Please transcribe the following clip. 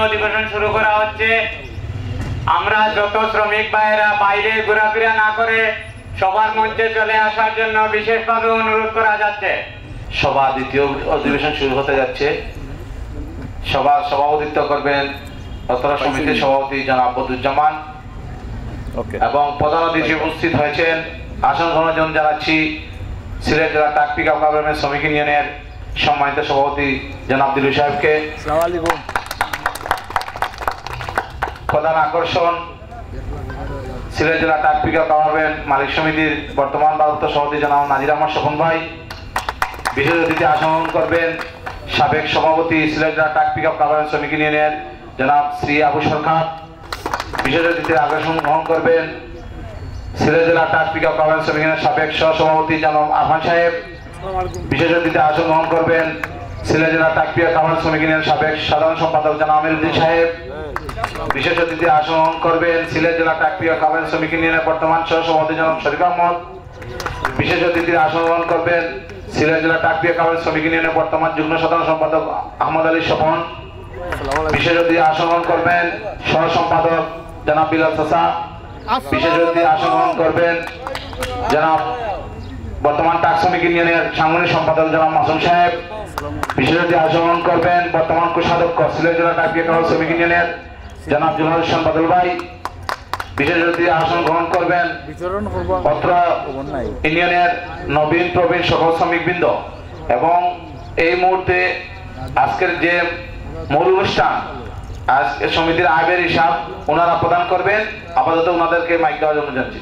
অধিবেশন শুরু করা হচ্ছে। আমরা যত শ্রমিক ভাইয়েরা বাইরে ঘোরাফেরা না করে সবার মঞ্চে চলে আসার জন্য বিশেষভাবে অনুরোধ করা যাচ্ছে। সভা দ্বিতীয় অধিবেশন শুরু হতে যাচ্ছে। সভার সভাপতিত্ব করবেন অত্র সমিতির সভাপতি জনাব বদরুজ্জামান এবং প্রধান অতিথি উপস্থিত হয়েছেন। আসন গ্রহণ জানাচ্ছি সিলেট জেলা ট্রাক পিক আপ গার্মেন্টস শ্রমিক ইউনিয়নের সম্মানিত সভাপতি জনাব দিলু সাহেবকে। প্রধান আকর্ষণ সিলেট জেলা ট্রাক পিক আপ গার্মেন্টস মালিক সমিতির বর্তমান ভারপ্রাপ্ত সভাপতি জনাব নাজির আহমদ স্বপন ভাই। বিশেষ অতিথি আসন গ্রহণ করবেন সাবেক সভাপতি সিলেট জেলা ট্রাক পিক আপ গার্মেন্টস শ্রমিক ইউনিয়নের জনাব শ্রী আবু সরকার। বিশেষ অতিথির আসন গ্রহণ করবেন সিলেট জেলা ট্রাক পিক আপ গার্মেন্টস শ্রমিক ইউনিয়নের সাবেক সহসভাপতি জনাব আরফান সাহেব। বিশেষ অতিথি আসন গ্রহণ করবেন সিলেট জেলা ট্রাক পিক আপ গার্মেন্টস শ্রমিক ইউনিয়নের সাবেক সাধারণ সম্পাদক জনাব আমিরুদ্দিন সাহেব। বিশেষ অতিথি আসন গ্রহণ করবেন সিলেট জেলা ট্রাক পিক আপ গার্মেন্টস শ্রমিক ইউনিয়নের বর্তমান সহসভাপতি জনাব শরীফ আহমদ। বিশেষ অতিথির আসন গ্রহণ করবেন সিলেট জেলা ট্রাক পিক আপ গার্মেন্টস শ্রমিক ইউনিয়নের বর্তমান যুগ্ম সাধারণ সম্পাদক আহমদ আলী স্বপন। বিশেষ অতিথি আসন গ্রহণ করবেন সহ সম্পাদক জনাব বিলাল চাচা। বিশেষ অতিথি আসন গ্রহণ করবেন জনাব বর্তমান ট্রাক শ্রমিক ইউনিয়নের সাংগঠনিক সম্পাদক জনাব মাসুম সাহেব। বিশেষ অতিথি আসন গ্রহণ করবেন বর্তমান কোষাধ্যক্ষ সিলেট জেলা ট্রাক পিক আপ শ্রমিক ইউনিয়নের জনাব জুলহাস হোসেন বাদল ভাই। বিশেষ অতিথি আসন গ্রহণ করবেন অত্র ইউনিয়নের নবীন প্রবীণ সকল শ্রমিকবৃন্দ। এবং এই মুহূর্তে আজকের যে মূল অনুষ্ঠান আজকে সমিতির আয়ের হিসাব ওনারা প্রদান করবেন। আপাতত ওনাদেরকে মাইক দেওয়ার জন্য যাচ্ছি।